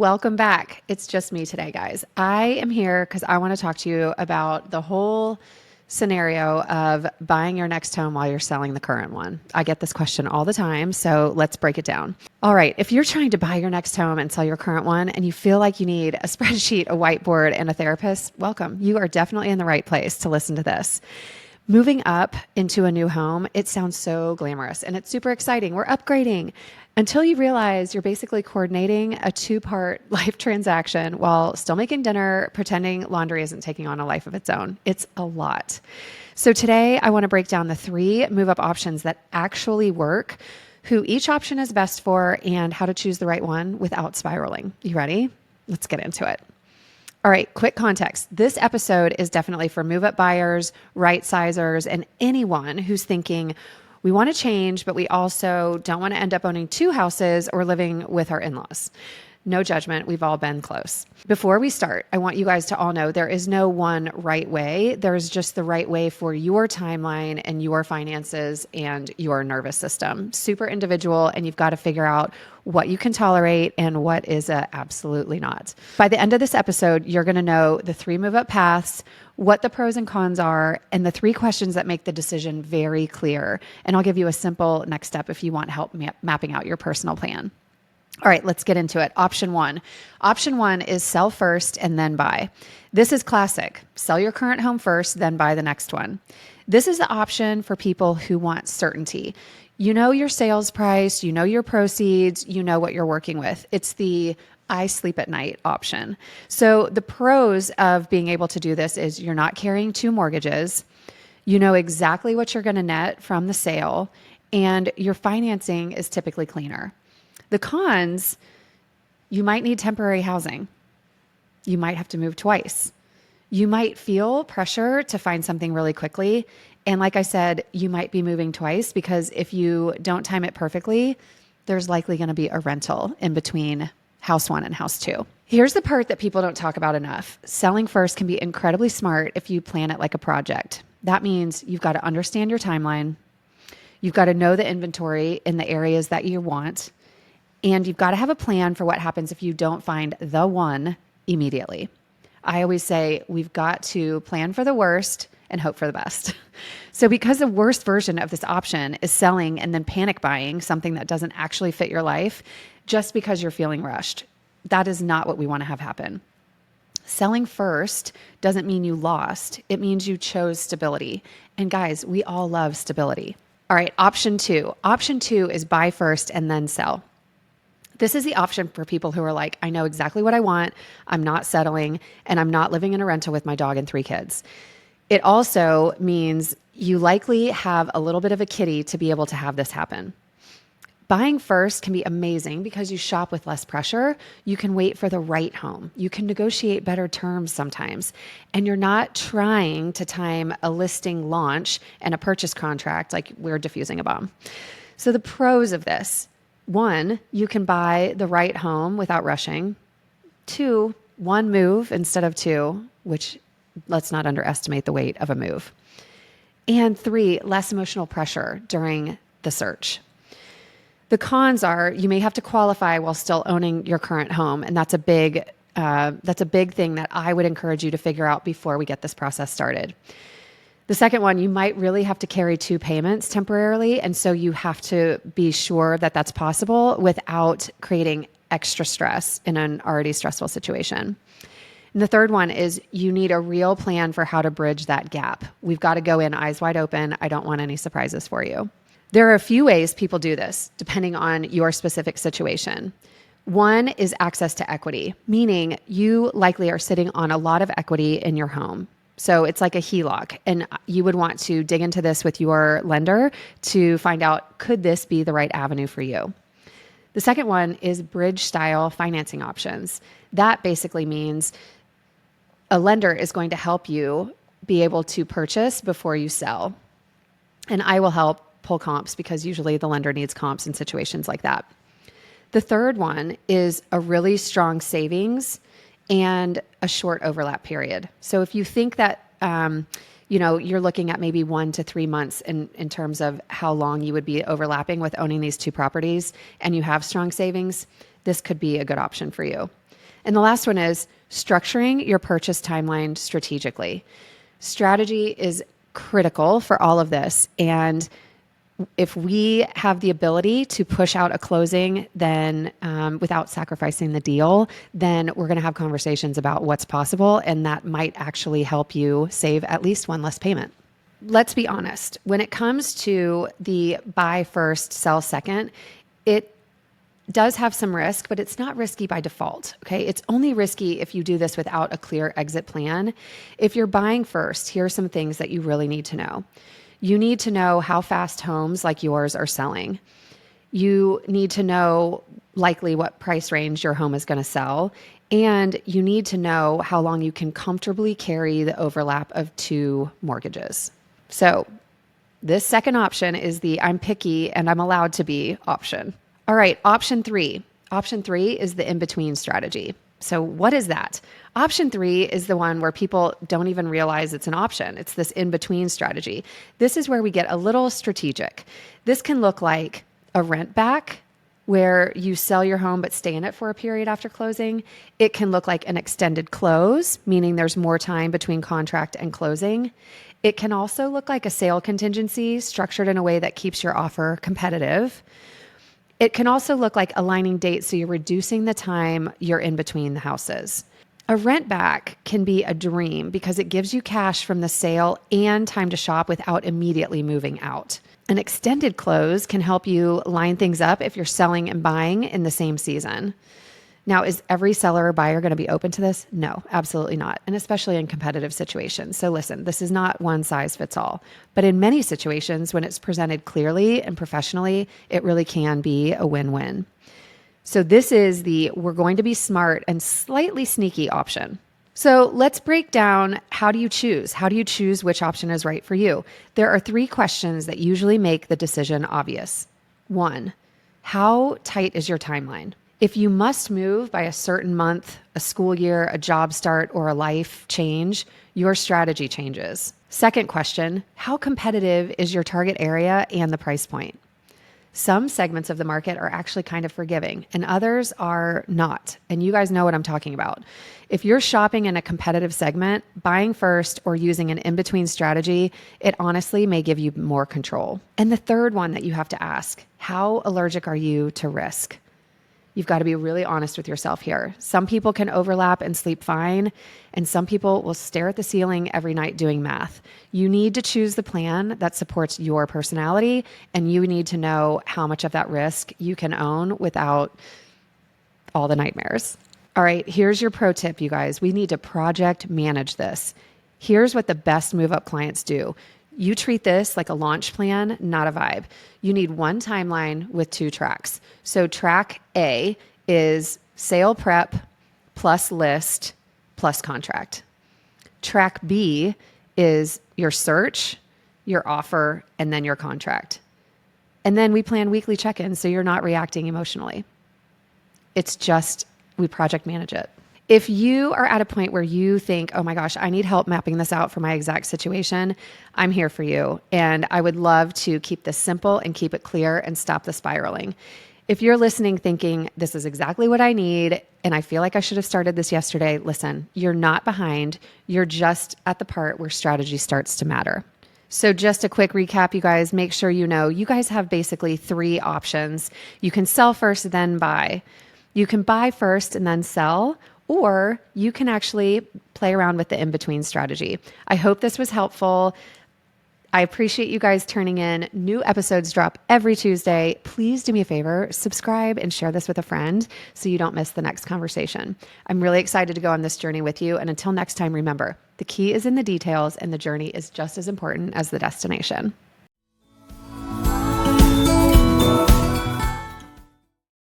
Welcome back. It's just me today, guys. I am here because I want to talk to you about the whole scenario of buying your next home while you're selling the current one. I get this question all the time, so let's break it down. All right, if you're trying to buy your next home and sell your current one and you feel like you need a spreadsheet, a whiteboard, and a therapist, welcome. You are definitely in the right place to listen to this. Moving up into a new home, it sounds so glamorous and it's super exciting. We're upgrading until you realize you're basically coordinating a 2-part life transaction while still making dinner, pretending laundry isn't taking on a life of its own. It's a lot. So today I want to break down the 3 move-up options that actually work, who each option is best for, and how to choose the right one without spiraling. You ready? Let's get into it. All right, quick context. This episode is definitely for move-up buyers, right-sizers, and anyone who's thinking, we want to change, but we also don't want to end up owning 2 houses or living with our in-laws. No judgment. We've all been close. Before we start, I want you guys to all know there is no one right way. There's just the right way for your timeline and your finances and your nervous system. Super individual, and you've got to figure out what you can tolerate and what is absolutely not. By the end of this episode, you're going to know the 3 move-up paths, what the pros and cons are, and the 3 questions that make the decision very clear. And I'll give you a simple next step if you want help mapping out your personal plan. All right, let's get into it. Option 1. Option 1 is sell first and then buy. This is classic. Sell your current home first, then buy the next one. This is the option for people who want certainty. You know your sales price, you know your proceeds, you know what you're working with. It's the I sleep at night option. So the pros of being able to do this is you're not carrying 2 mortgages. You know exactly what you're going to net from the sale, and your financing is typically cleaner. The cons, you might need temporary housing. You might have to move twice. You might feel pressure to find something really quickly. And like I said, you might be moving twice because if you don't time it perfectly, there's likely going to be a rental in between house 1 and house 2. Here's the part that people don't talk about enough. Selling first can be incredibly smart if you plan it like a project. That means you've got to understand your timeline. You've got to know the inventory in the areas that you want. And you've got to have a plan for what happens if you don't find the one immediately. I always say we've got to plan for the worst and hope for the best. So because the worst version of this option is selling and then panic buying something that doesn't actually fit your life just because you're feeling rushed, that is not what we want to have happen. Selling first doesn't mean you lost. It means you chose stability. And guys, we all love stability. All right, option 2. Option 2 is buy first and then sell. This is the option for people who are like, I know exactly what I want. I'm not settling, and I'm not living in a rental with my dog and 3 kids. It also means you likely have a little bit of a kitty to be able to have this happen. Buying first can be amazing because you shop with less pressure. You can wait for the right home. You can negotiate better terms sometimes. And you're not trying to time a listing launch and a purchase contract like we're diffusing a bomb. So the pros of this: 1, you can buy the right home without rushing. 2, 1 move instead of 2, which let's not underestimate the weight of a move. And 3, less emotional pressure during the search. The cons are you may have to qualify while still owning your current home, and that's a big thing that I would encourage you to figure out before we get this process started. The second one, you might really have to carry 2 payments temporarily, and so you have to be sure that that's possible without creating extra stress in an already stressful situation. And the third one is you need a real plan for how to bridge that gap. We've got to go in eyes wide open. I don't want any surprises for you. There are a few ways people do this, depending on your specific situation. One is access to equity, meaning you likely are sitting on a lot of equity in your home. So it's like a HELOC, and you would want to dig into this with your lender to find out, could this be the right avenue for you? The second one is bridge style financing options. That basically means a lender is going to help you be able to purchase before you sell. And I will help pull comps because usually the lender needs comps in situations like that. The third one is a really strong savings and a short overlap period. So if you think that, you're looking at maybe 1 to 3 months in terms of how long you would be overlapping with owning these 2 properties and you have strong savings, this could be a good option for you. And the last one is structuring your purchase timeline strategically. Strategy is critical for all of this. And if we have the ability to push out a closing then without sacrificing the deal, then we're going to have conversations about what's possible. And that might actually help you save at least one less payment. Let's be honest. When it comes to the buy first, sell second, it does have some risk, but it's not risky by default. Okay. It's only risky if you do this without a clear exit plan. If you're buying first, here are some things that you really need to know. You need to know how fast homes like yours are selling. You need to know likely what price range your home is going to sell. And you need to know how long you can comfortably carry the overlap of two mortgages. So this second option is the I'm picky and I'm allowed to be option. All right, option three. Option three is the in-between strategy. So what is that? Option three is the one where people don't even realize it's an option. It's this in-between strategy. This is where we get a little strategic. This can look like a rent back where you sell your home but stay in it for a period after closing. It can look like an extended close, meaning there's more time between contract and closing. It can also look like a sale contingency structured in a way that keeps your offer competitive. It can also look like aligning dates so you're reducing the time you're in between the houses. A rent back can be a dream because it gives you cash from the sale and time to shop without immediately moving out. An extended close can help you line things up if you're selling and buying in the same season. Now, is every seller or buyer going to be open to this? No, absolutely not. And especially in competitive situations. So listen, this is not one size fits all. But in many situations, when it's presented clearly and professionally, it really can be a win-win. So this is the we're going to be smart and slightly sneaky option. So let's break down how do you choose? How do you choose which option is right for you? There are 3 questions that usually make the decision obvious. 1, how tight is your timeline? If you must move by a certain month, a school year, a job start, or a life change, your strategy changes. Second question, how competitive is your target area and the price point? Some segments of the market are actually kind of forgiving and others are not. And you guys know what I'm talking about. If you're shopping in a competitive segment, buying first or using an in-between strategy, it honestly may give you more control. And the third one that you have to ask, how allergic are you to risk? You've got to be really honest with yourself here. Some people can overlap and sleep fine, and some people will stare at the ceiling every night doing math. You need to choose the plan that supports your personality, and you need to know how much of that risk you can own without all the nightmares. All right, here's your pro tip, you guys. We need to project manage this. Here's what the best move-up clients do. You treat this like a launch plan, not a vibe. You need one timeline with 2 tracks. So track A is sale prep plus list plus contract. Track B is your search, your offer, and then your contract. And then we plan weekly check-ins so you're not reacting emotionally. It's just, we project manage it. If you are at a point where you think, oh my gosh, I need help mapping this out for my exact situation, I'm here for you. And I would love to keep this simple and keep it clear and stop the spiraling. If you're listening thinking, this is exactly what I need, and I feel like I should have started this yesterday, listen, you're not behind. You're just at the part where strategy starts to matter. So just a quick recap, you guys, make sure you know, you guys have basically 3 options. You can sell first, then buy. You can buy first and then sell, or you can actually play around with the in-between strategy. I hope this was helpful. I appreciate you guys turning in. New episodes drop every Tuesday. Please do me a favor, subscribe and share this with a friend so you don't miss the next conversation. I'm really excited to go on this journey with you. And until next time, remember, the key is in the details and the journey is just as important as the destination.